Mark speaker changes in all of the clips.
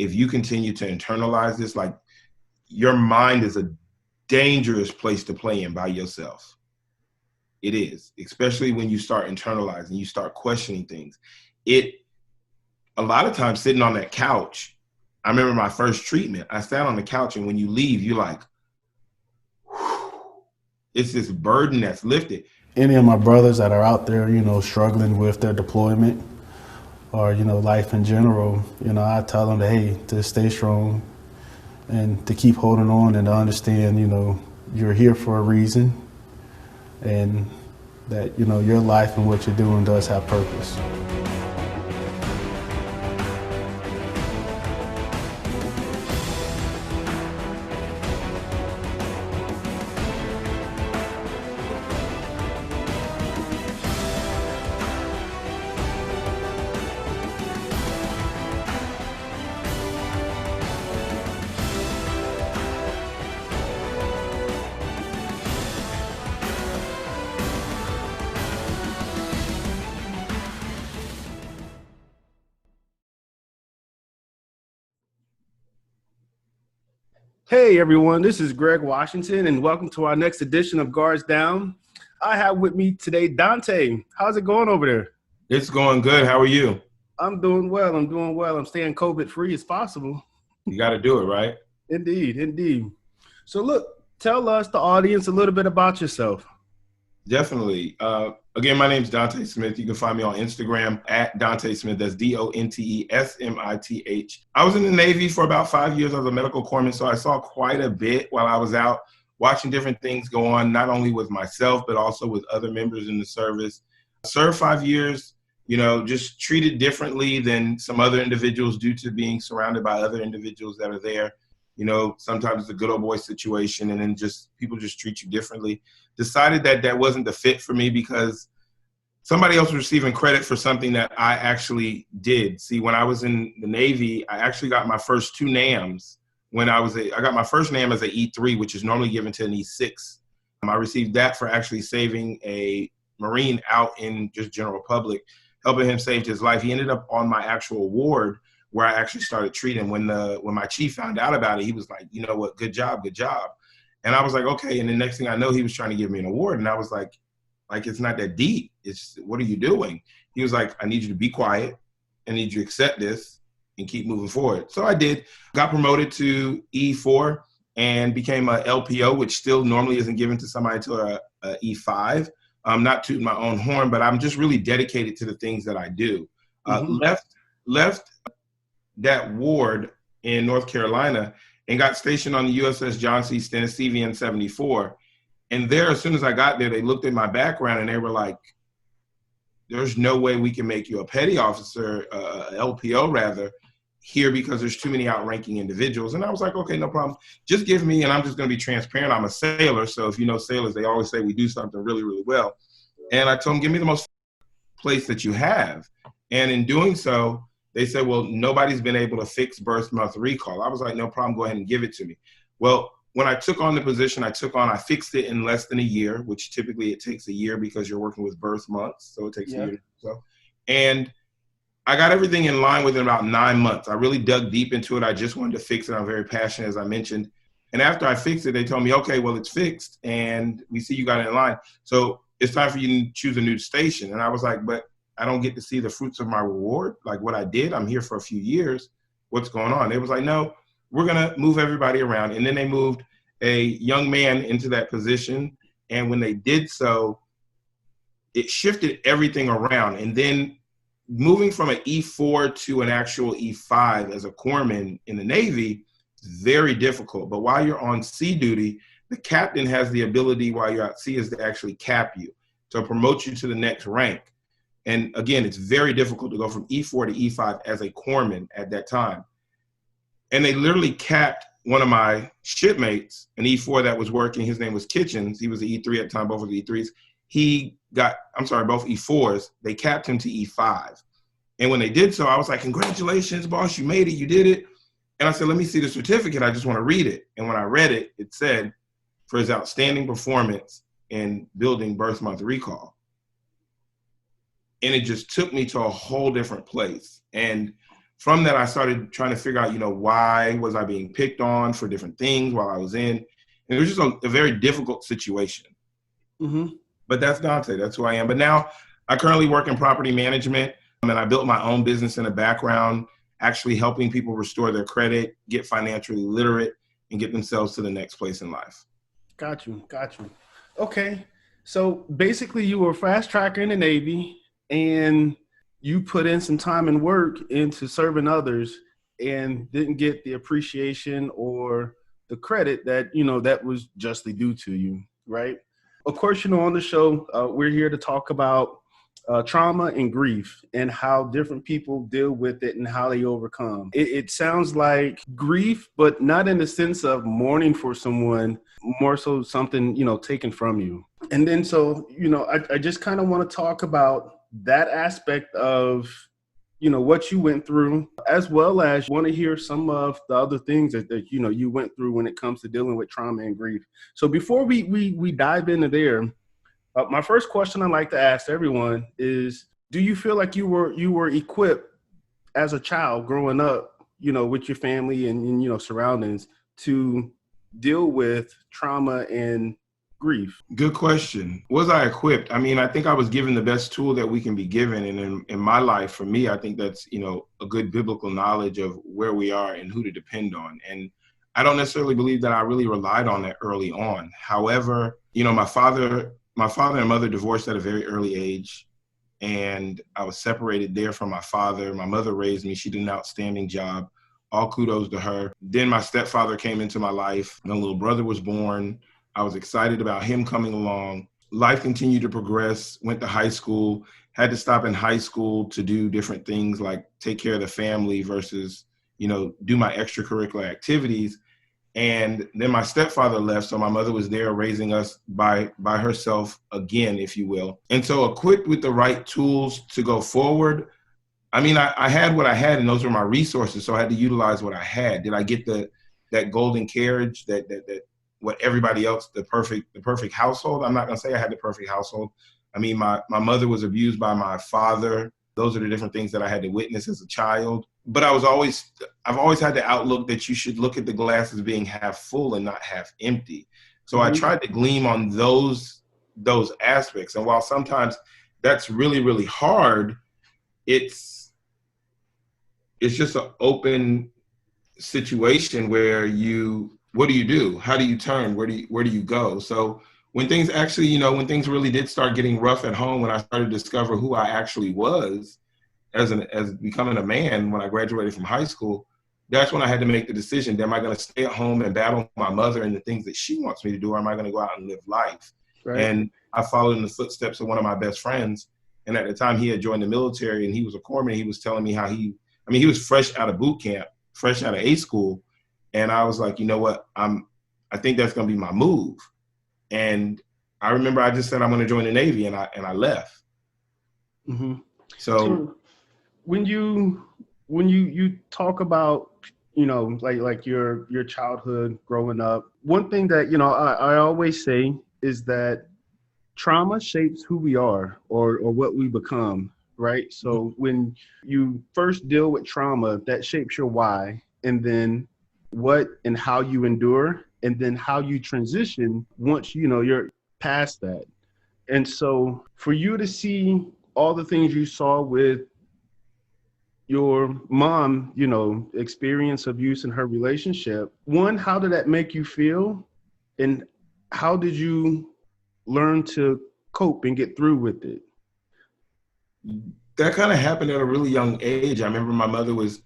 Speaker 1: if you continue to internalize this, like your mind is a dangerous place to play in by yourself. It is, especially when you start internalizing, you start questioning things. A lot of times sitting on that couch, I remember my first treatment, I sat on the couch, and when you leave, you're like, whew, it's this burden that's lifted.
Speaker 2: Any of my brothers that are out there, struggling with their deployment or, life in general, I tell them that, hey, to stay strong and to keep holding on and to understand, you're here for a reason and that, your life and what you're doing does have purpose.
Speaker 3: Hey everyone, this is Greg Washington and welcome to our next edition of Guards Down. I have with me today Donte. How's it going over there?
Speaker 1: It's going good. How are you?
Speaker 3: I'm doing well. I'm staying COVID free as possible.
Speaker 1: You got to do it, right?
Speaker 3: Indeed. So look, tell us, the audience, a little bit about yourself.
Speaker 1: Definitely. Again, my name is Donte Smith. You can find me on Instagram at Donte Smith. That's DonteSmith. I was in the Navy for about 5 years. I was a medical corpsman, so I saw quite a bit while I was out watching different things go on, not only with myself, but also with other members in the service. I served 5 years, just treated differently than some other individuals due to being surrounded by other individuals that are there. Sometimes it's a good old boy situation, and then people just treat you differently. Decided that wasn't the fit for me because somebody else was receiving credit for something that I actually did. See, when I was in the Navy, I actually got my first 2 NAMs. I got my first NAM as an E3, which is normally given to an E6. I received that for actually saving a Marine out in just general public, helping him save his life. He ended up on my actual ward where I actually started treating. When my chief found out about it, he was like, you know what, good job. And I was like, okay. And the next thing I know, he was trying to give me an award. And I was like, it's not that deep. It's, what are you doing? He was like, I need you to be quiet. I need you to accept this and keep moving forward. So I did, got promoted to E4 and became a LPO, which still normally isn't given to somebody until a E5. I'm not tooting my own horn, but I'm just really dedicated to the things that I do. Left that ward in North Carolina and got stationed on the USS John C. Stennis CVN 74. And there, as soon as I got there, they looked at my background and they were like, there's no way we can make you a petty officer, LPO rather, here because there's too many outranking individuals. And I was like, okay, no problem. Just give me, and I'm just going to be transparent. I'm a sailor. So if you know sailors, they always say we do something really, really well. And I told them, give me the most place that you have. And in doing so, they said, well, nobody's been able to fix birth month recall. I was like, no problem, go ahead and give it to me. Well, when I took on the position I fixed it in less than a year, which typically it takes a year because you're working with birth months. So it takes a year to do so. And I got everything in line within about 9 months. I really dug deep into it. I just wanted to fix it. I'm very passionate, as I mentioned. And after I fixed it, they told me, okay, well, it's fixed. And we see you got it in line. So it's time for you to choose a new station. And I was like, but I don't get to see the fruits of my reward, like what I did. I'm here for a few years. What's going on? They was like, no, we're going to move everybody around. And then they moved a young man into that position. And when they did so, it shifted everything around. And then moving from an E4 to an actual E5 as a corpsman in the Navy is very difficult. But while you're on sea duty, the captain has the ability while you're at sea is to actually cap you, to promote you to the next rank. And again, it's very difficult to go from E4 to E5 as a corpsman at that time. And they literally capped one of my shipmates, an E4 that was working. His name was Kitchens. He was an E3 at the time, both of the E3s. Both E4s. They capped him to E5. And when they did so, I was like, congratulations, boss, you made it, you did it. And I said, let me see the certificate. I just want to read it. And when I read it, it said, for his outstanding performance in building birth month recall. And it just took me to a whole different place. And from that, I started trying to figure out, why was I being picked on for different things while I was in. And it was just a very difficult situation.
Speaker 3: Mm-hmm.
Speaker 1: But that's Donte. That's who I am. But now I currently work in property management, and I built my own business in the background, actually helping people restore their credit, get financially literate, and get themselves to the next place in life.
Speaker 3: Got you. Okay. So basically you were a fast tracker in the Navy and you put in some time and work into serving others and didn't get the appreciation or the credit that, that was justly due to you, right? Of course, on the show, we're here to talk about trauma and grief and how different people deal with it and how they overcome. It sounds like grief, but not in the sense of mourning for someone, more so something, taken from you. And then so, I just kind of want to talk about that aspect of, what you went through, as well as want to hear some of the other things that you went through when it comes to dealing with trauma and grief. So before we dive into there, my first question I like to ask everyone is, do you feel like you were equipped as a child growing up, with your family and surroundings to deal with trauma and grief?
Speaker 1: Good question. Was I equipped? I mean, I think I was given the best tool that we can be given. And in my life, for me, I think that's, a good biblical knowledge of where we are and who to depend on. And I don't necessarily believe that I really relied on that early on. However, my father and mother divorced at a very early age, and I was separated there from my father. My mother raised me. She did an outstanding job. All kudos to her. Then my stepfather came into my life. My little brother was born. I was excited about him coming along. Life continued to progress, went to high school, had to stop in high school to do different things like take care of the family versus, do my extracurricular activities. And then my stepfather left, so my mother was there raising us by herself again, if you will. And so equipped with the right tools to go forward, I mean, I had what I had, and those were my resources, so I had to utilize what I had. Did I get that golden carriage, that what everybody else, the perfect household? I'm not gonna say I had the perfect household. I mean, my mother was abused by my father. Those are the different things that I had to witness as a child. But I've always had the outlook that you should look at the glass as being half full and not half empty. So I tried to glean on those aspects. And while sometimes that's really, really hard, it's just an open situation where what do you do? How do you turn? Where do you go? So when things actually, when things really did start getting rough at home, when I started to discover who I actually was as becoming a man, when I graduated from high school, that's when I had to make the decision. Am I going to stay at home and battle my mother and the things that she wants me to do, or am I going to go out and live life? Right. And I followed in the footsteps of one of my best friends. And at the time he had joined the military and he was a corpsman. He was telling me how he was fresh out of boot camp, fresh out of A school. And I was like, you know what? I think that's going to be my move. And I remember I just said, I'm going to join the Navy, and I left.
Speaker 3: Mm-hmm. So when you talk about, like your childhood growing up, one thing that, I always say is that trauma shapes who we are or what we become, right? So when you first deal with trauma, that shapes your why, and then what and how you endure, and then how you transition once, you're past that. And so for you to see all the things you saw with your mom, experience abuse in her relationship, one, how did that make you feel? And how did you learn to cope and get through with it?
Speaker 1: That kind of happened at a really young age. I remember my mother was,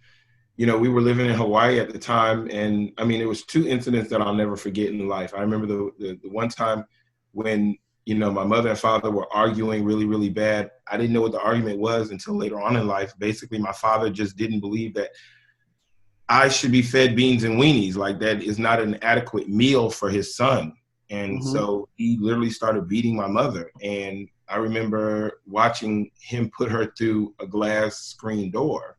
Speaker 1: we were living in Hawaii at the time. And I mean, it was two incidents that I'll never forget in life. I remember the one time when, my mother and father were arguing really, really bad. I didn't know what the argument was until later on in life. Basically, my father just didn't believe that I should be fed beans and weenies. Like, that is not an adequate meal for his son. And so he literally started beating my mother. And I remember watching him put her through a glass screen door.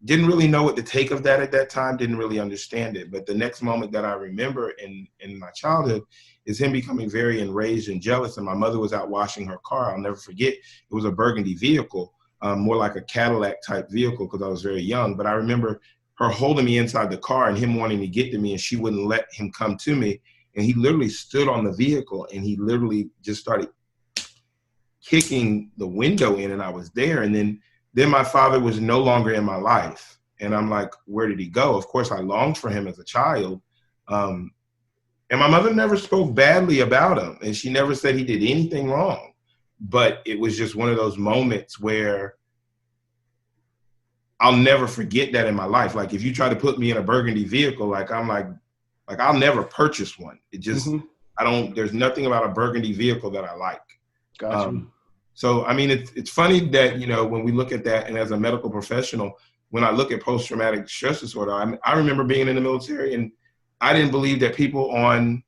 Speaker 1: Didn't really know what to take of that at that time, didn't really understand it. But the next moment that I remember in my childhood is him becoming very enraged and jealous. And my mother was out washing her car. I'll never forget. It was a burgundy vehicle. more like a Cadillac type vehicle because I was very young. But I remember her holding me inside the car and him wanting to get to me, and she wouldn't let him come to me. And he literally stood on the vehicle and he literally just started kicking the window in, and I was there. And then my father was no longer in my life. And I'm like, where did he go? Of course, I longed for him as a child. And my mother never spoke badly about him, and she never said he did anything wrong. But it was just one of those moments where I'll never forget that in my life. Like, if you try to put me in a burgundy vehicle, like I'll never purchase one. It just, there's nothing about a burgundy vehicle that I like.
Speaker 3: Gotcha.
Speaker 1: So, I mean, it's funny that, when we look at that, and as a medical professional, when I look at post-traumatic stress disorder, I remember being in the military, and I didn't believe that people in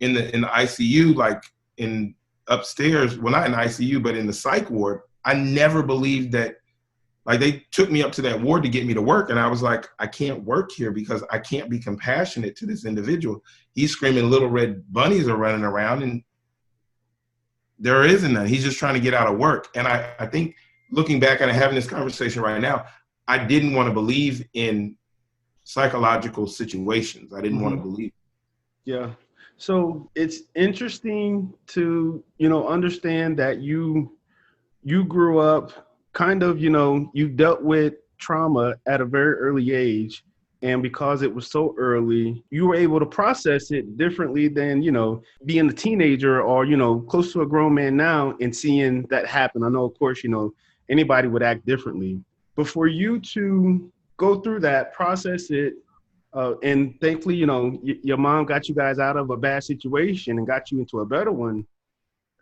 Speaker 1: the ICU, like in upstairs, well, not in the ICU, but in the psych ward, I never believed that, like, they took me up to that ward to get me to work. And I was like, I can't work here because I can't be compassionate to this individual. He's screaming little red bunnies are running around, and there isn't none. He's just trying to get out of work. And I think looking back and having this conversation right now, I didn't want to believe in psychological situations. I didn't want to believe.
Speaker 3: Yeah. So it's interesting to, understand that you grew up kind of, you dealt with trauma at a very early age. And because it was so early, you were able to process it differently than, being a teenager or, close to a grown man now and seeing that happen. I know, of course, anybody would act differently. But for you to go through that, process it, and thankfully, your mom got you guys out of a bad situation and got you into a better one.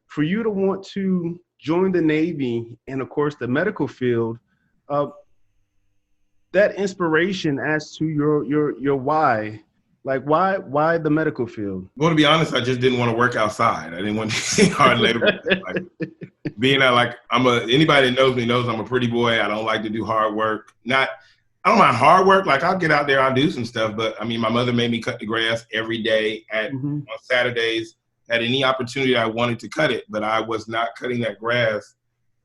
Speaker 3: For you to want to join the Navy and, of course, the medical field, that inspiration as to your why, like why the medical field?
Speaker 1: Well, to be honest, I just didn't want to work outside. I didn't want to see hard labor. Like, being out, like, anybody that knows me knows I'm a pretty boy. I don't like to do hard work. I don't mind hard work. Like, I'll get out there, I'll do some stuff. But I mean, my mother made me cut the grass every day on Saturdays. At any opportunity I wanted to cut it, but I was not cutting that grass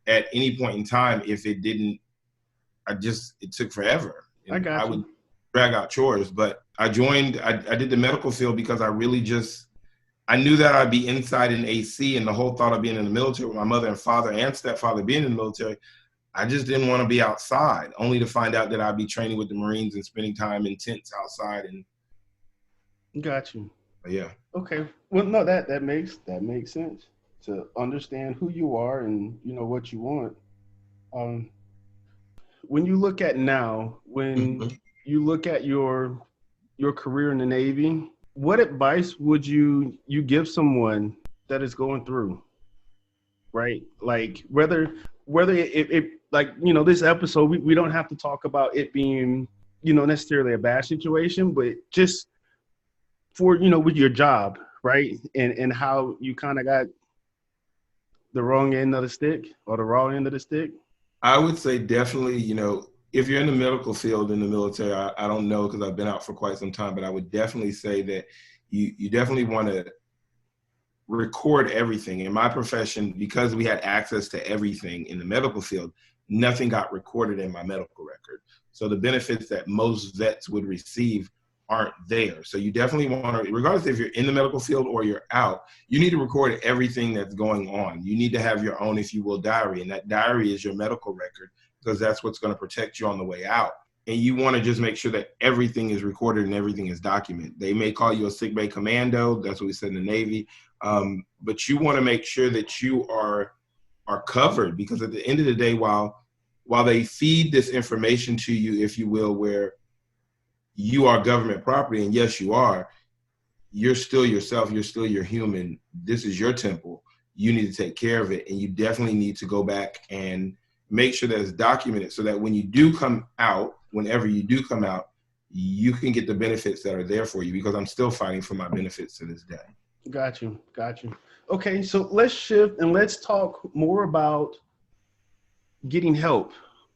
Speaker 1: at any point in time if it didn't. It took forever.
Speaker 3: I got you.
Speaker 1: I would drag out chores, but I did the medical field because I really I knew that I'd be inside in AC, and the whole thought of being in the military with my mother and father and stepfather being in the military, I just didn't want to be outside, only to find out that I'd be training with the Marines and spending time in tents outside. And
Speaker 3: got you.
Speaker 1: Yeah.
Speaker 3: Okay. Well, no, that makes sense to understand who you are and what you want. When you look at now, when you look at your career in the Navy, what advice would you give someone that is going through, right? Like whether it like, this episode, we don't have to talk about it being, necessarily a bad situation, but just for, with your job, right? And how you kind of got the wrong end of the stick or the raw end of the stick.
Speaker 1: I would say definitely, if you're in the medical field in the military, I don't know because I've been out for quite some time, but I would definitely say that you definitely want to record everything. In my profession, because we had access to everything in the medical field, nothing got recorded in my medical record. So the benefits that most vets would receive aren't there. So you definitely want to, regardless if you're in the medical field or you're out, you need to record everything that's going on. You need to have your own, if you will, diary. And that diary is your medical record because that's what's going to protect you on the way out. And you want to just make sure that everything is recorded and everything is documented. They may call you a sick bay commando. That's what we said in the Navy. But you want to make sure that you are covered, because at the end of the day, while they feed this information to you, if you will, where you are government property, and yes, you are, you're still yourself, you're still your human. This is your temple. You need to take care of it. And you definitely need to go back and make sure that it's documented so that when you do come out, whenever you do come out, you can get the benefits that are there for you, because I'm still fighting for my benefits to this day.
Speaker 3: Got you. Okay, so let's shift and let's talk more about getting help,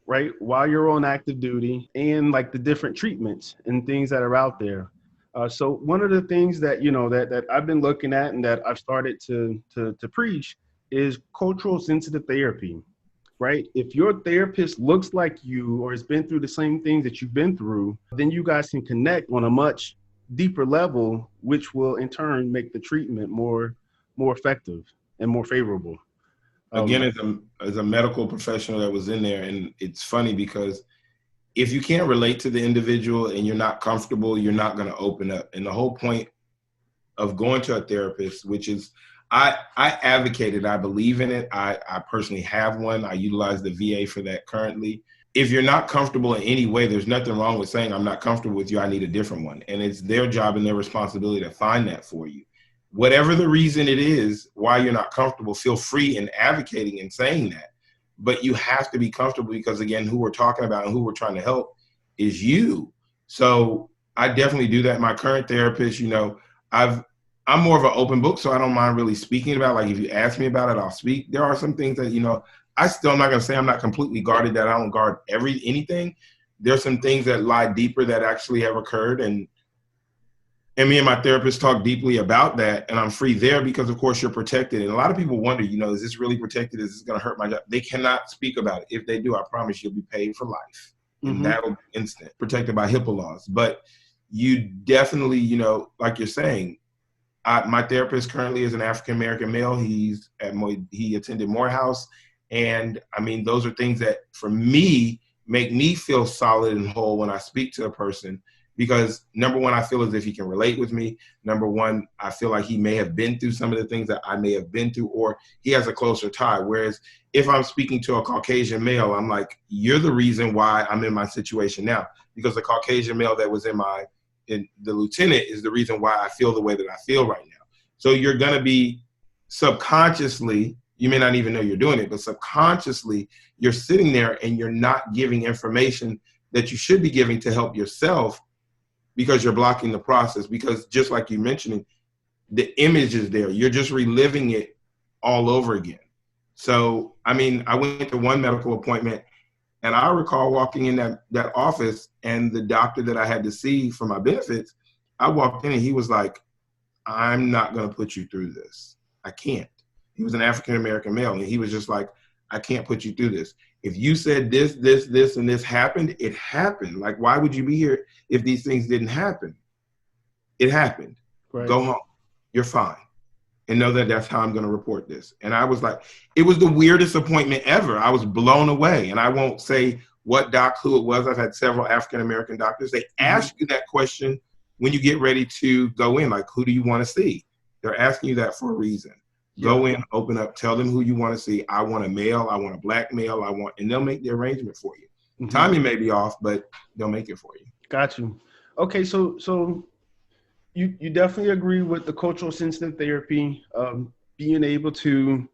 Speaker 3: right? While you're on active duty, and like the different treatments and things that are out there. So one of the things that, that I've been looking at and that I've started to preach is cultural sensitive therapy, right? If your therapist looks like you or has been through the same things that you've been through, then you guys can connect on a much deeper level, which will in turn make the treatment more effective and more favorable.
Speaker 1: Again, as a medical professional that was in there, and it's funny because if you can't relate to the individual and you're not comfortable, you're not going to open up. And the whole point of going to a therapist, which is, I advocated, I believe in it. I personally have one. I utilize the VA for that currently. If you're not comfortable in any way, there's nothing wrong with saying, I'm not comfortable with you, I need a different one. And it's their job and their responsibility to find that for you. Whatever the reason it is why you're not comfortable, feel free in advocating and saying that. But you have to be comfortable because, again, who we're talking about and who we're trying to help is you. So I definitely do that. My current therapist, I'm more of an open book, so I don't mind really speaking about it. Like if you ask me about it, I'll speak. There are some things that, I still am not going to say I'm not completely guarded, that I don't guard anything. There's some things that lie deeper that actually have occurred. And me and my therapist talk deeply about that, and I'm free there because, of course, you're protected. And a lot of people wonder, is this really protected? Is this going to hurt my job? They cannot speak about it. If they do, I promise you'll be paid for life. And that'll be instant, protected by HIPAA laws. But you definitely, like you're saying, my therapist currently is an African-American male. He attended Morehouse. And I mean, those are things that for me make me feel solid and whole when I speak to a person. Because number one, I feel as if he can relate with me. Number one, I feel like he may have been through some of the things that I may have been through, or he has a closer tie. Whereas if I'm speaking to a Caucasian male, I'm like, you're the reason why I'm in my situation now. Because the Caucasian male that was in the lieutenant is the reason why I feel the way that I feel right now. So you're going to be subconsciously, you may not even know you're doing it, but subconsciously you're sitting there and you're not giving information that you should be giving to help yourself, because you're blocking the process. Because just like you mentioning, the image is there. You're just reliving it all over again. So, I mean, I went to one medical appointment and I recall walking in that office, and the doctor that I had to see for my benefits, I walked in and he was like, I'm not going to put you through this. I can't. He was an African-American male, and he was just like, I can't put you through this. If you said this, and this happened, it happened. Like, why would you be here if these things didn't happen? It happened. Right. Go home. You're fine. And know that that's how I'm going to report this. And I was like, it was the weirdest appointment ever. I was blown away. And I won't say what doc, who it was. I've had several African-American doctors. They ask you that question when you get ready to go in, like, who do you want to see? They're asking you that for a reason. Yeah. Go in, open up, tell them who you want to see. I want a male, I want a black male, and they'll make the arrangement for you. Timing may be off, but they'll make it for you.
Speaker 3: Got you. Okay, so you definitely agree with the cultural sensitive therapy, being able to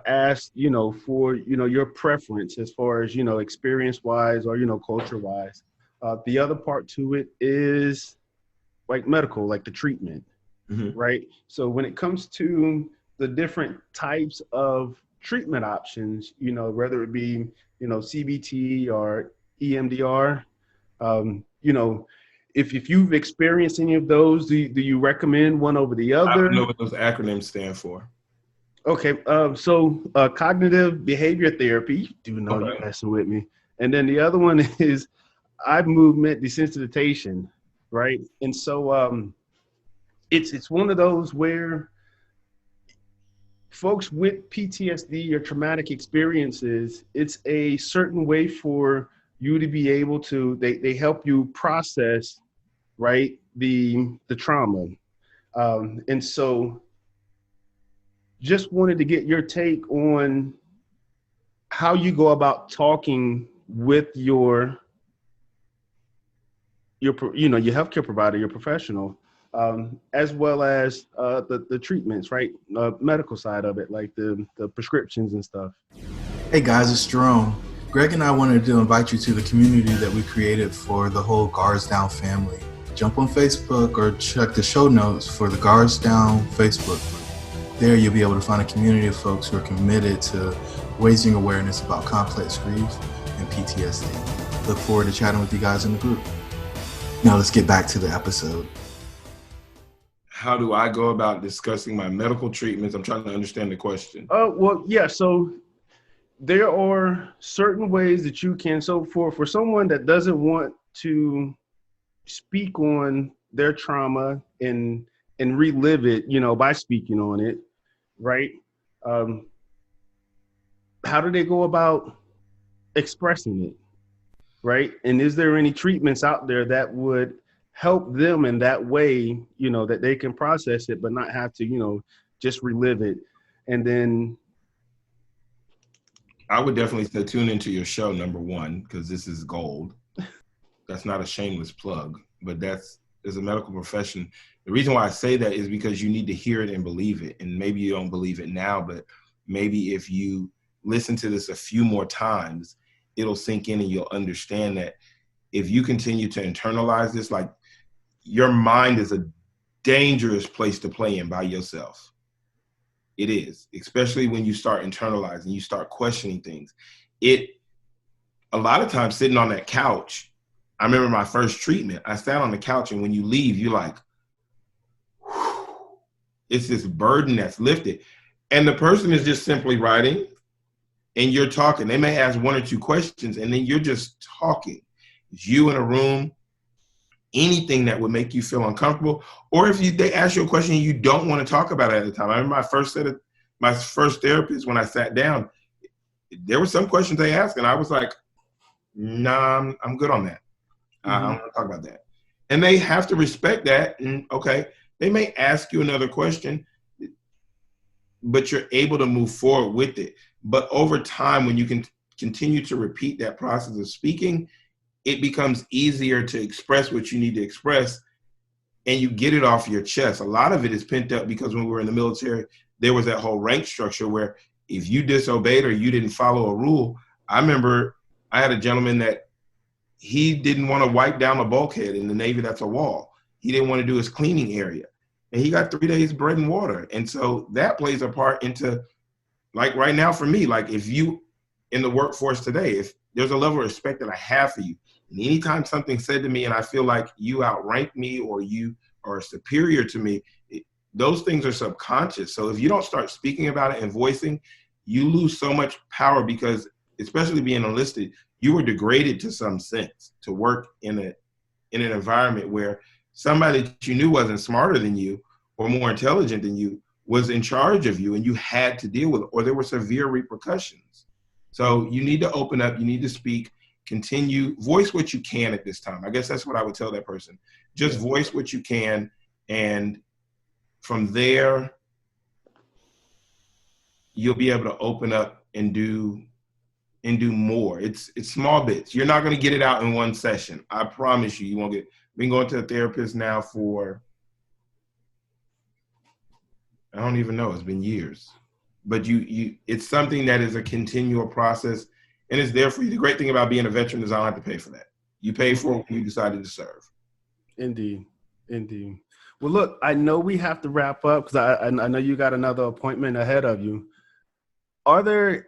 Speaker 3: ask, for, your preference as far as, experience-wise or, culture-wise. The other part to it is like medical, like the treatment, right? So when it comes to the different types of treatment options, whether it be, CBT or EMDR, if you've experienced any of those, do you recommend one over the other?
Speaker 1: I don't know what those acronyms stand for.
Speaker 3: Okay, so cognitive behavior therapy, you do know you're messing with me. And then the other one is eye movement desensitization, right? And so it's one of those where folks with PTSD or traumatic experiences, it's a certain way for you to be able to, they help you process, right, the trauma. And so just wanted to get your take on how you go about talking with your healthcare provider, your professional, as well as the treatments, right? Medical side of it, like the prescriptions and stuff.
Speaker 4: Hey guys, it's Jerome. Greg and I wanted to invite you to the community that we created for the whole Guards Down family. Jump on Facebook or check the show notes for the Guards Down Facebook group. There you'll be able to find a community of folks who are committed to raising awareness about complex grief and PTSD. Look forward to chatting with you guys in the group. Now let's get back to the episode.
Speaker 1: How do I go about discussing my medical treatments? I'm trying to understand the question.
Speaker 3: Oh, well, yeah. So there are certain ways that you can, so for someone that doesn't want to speak on their trauma and relive it, by speaking on it, right? Um, how do they go about expressing it, right? And is there any treatments out there that would help them in that way, that they can process it, but not have to, just relive it? And then
Speaker 1: I would definitely say tune into your show, number one, because this is gold. That's not a shameless plug, but that's, as a medical profession, the reason why I say that is because you need to hear it and believe it. And maybe you don't believe it now, but maybe if you listen to this a few more times, it'll sink in and you'll understand that if you continue to internalize this, like, your mind is a dangerous place to play in by yourself. It is, especially when you start internalizing, you start questioning things. A lot of times sitting on that couch, I remember my first treatment, I sat on the couch, and when you leave, you're like, whew, it's this burden that's lifted. And the person is just simply writing, and you're talking. They may ask one or two questions, and then you're just talking. It's you in a room, anything that would make you feel uncomfortable. Or if they ask you a question and you don't want to talk about it at the time. I remember my first therapist, when I sat down, there were some questions they asked, and I was like, nah, I'm good on that. I don't want to talk about that. And they have to respect that. And okay, they may ask you another question, but you're able to move forward with it. But over time, when you can continue to repeat that process of speaking, it becomes easier to express what you need to express, and you get it off your chest. A lot of it is pent up because when we were in the military, there was that whole rank structure where if you disobeyed or you didn't follow a rule, I remember I had a gentleman that he didn't want to wipe down a bulkhead. In the Navy, that's a wall. He didn't want to do his cleaning area. And he got 3 days bread and water. And so that plays a part into, like, right now for me, like, if you in the workforce today, if there's a level of respect that I have for you, and anytime something's said to me and I feel like you outrank me or you are superior to me, those things are subconscious. So if you don't start speaking about it and voicing, you lose so much power, because especially being enlisted, you were degraded to some sense to work in an environment where somebody that you knew wasn't smarter than you or more intelligent than you was in charge of you, and you had to deal with it, or there were severe repercussions. So you need to open up, you need to speak, continue, voice what you can at this time. I guess that's what I would tell that person. Just voice what you can, and from there, you'll be able to open up and do more. It's small bits. You're not going to get it out in one session. I promise you, you won't get. Been going to a therapist now for, I don't even know, it's been years. But it's something that is a continual process, and it's there for you. The great thing about being a veteran is I don't have to pay for that. You pay for it when you decided to serve.
Speaker 3: Indeed. Well, look, I know we have to wrap up because I know you got another appointment ahead of you. Are there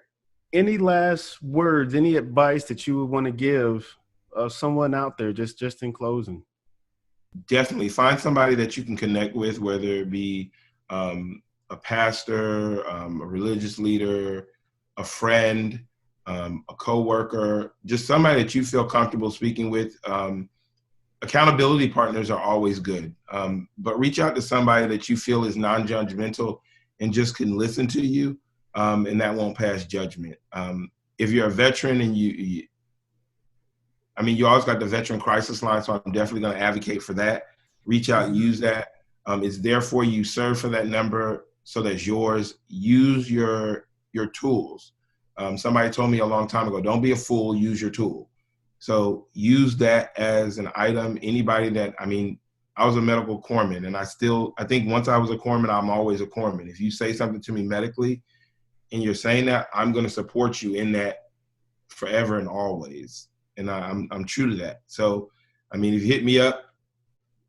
Speaker 3: any last words, any advice that you would want to give someone out there, just in closing?
Speaker 1: Definitely find somebody that you can connect with, whether it be a pastor, a religious leader, a friend, a coworker, just somebody that you feel comfortable speaking with. Accountability partners are always good, but reach out to somebody that you feel is non-judgmental and just can listen to you, and that won't pass judgment. If you're a veteran and you always got the veteran crisis line, so I'm definitely going to advocate for that. Reach out and use that. It's there for you. Serve for that number so that's yours. Use your tools. Somebody told me a long time ago, don't be a fool, use your tool. So use that as an item. Anybody that, I was a medical corpsman, and I think once I was a corpsman, I'm always a corpsman. If you say something to me medically and you're saying that, I'm going to support you in that forever and always. And I'm true to that. So, if you hit me up,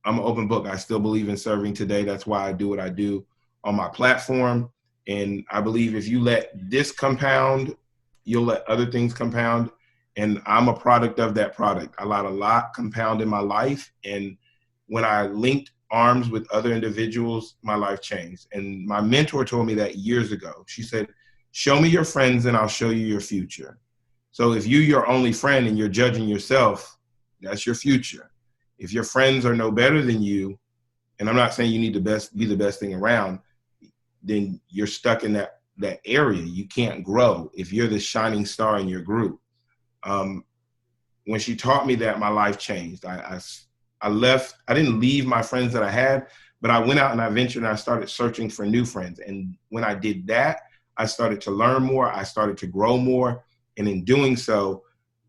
Speaker 1: I'm an open book. I still believe in serving today. That's why I do what I do on my platform. And I believe if you let this compound, you'll let other things compound. And I'm a product of that product. I allowed a lot compound in my life. And when I linked arms with other individuals, my life changed. And my mentor told me that years ago. She said, show me your friends and I'll show you your future. So if you're your only friend and you're judging yourself, that's your future. If your friends are no better than you, and I'm not saying you need to be the best thing around, then you're stuck in that area. You can't grow if you're the shining star in your group. When she taught me that, my life changed. I left. I didn't leave my friends that I had, but I went out and I ventured and I started searching for new friends. And when I did that, I started to learn more. I started to grow more. And in doing so,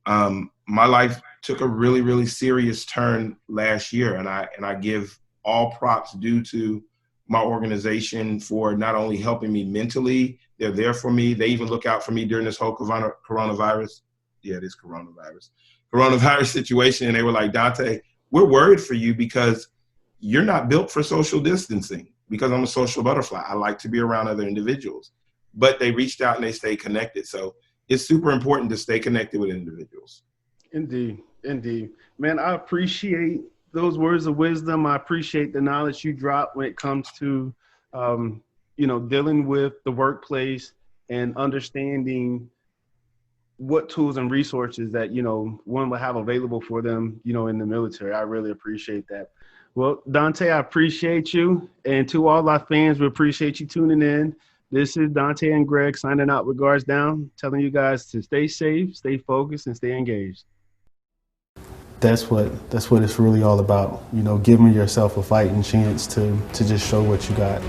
Speaker 1: my life took a really, really serious turn last year. And I give all props due to my organization for not only helping me mentally, they're there for me. They even look out for me during this whole coronavirus. Yeah, it is coronavirus situation. And they were like, Donte, we're worried for you because you're not built for social distancing, because I'm a social butterfly. I like to be around other individuals. But they reached out and they stayed connected. So it's super important to stay connected with individuals.
Speaker 3: Indeed. Indeed. Man, I appreciate those words of wisdom. I appreciate the knowledge you drop when it comes to, dealing with the workplace and understanding what tools and resources that, one will have available for them, in the military. I really appreciate that. Well, Donte, I appreciate you. And to all our fans, we appreciate you tuning in. This is Donte and Greg signing out with Guards Down, telling you guys to stay safe, stay focused, and stay engaged.
Speaker 2: That's what it's really all about. Giving yourself a fighting chance to just show what you got.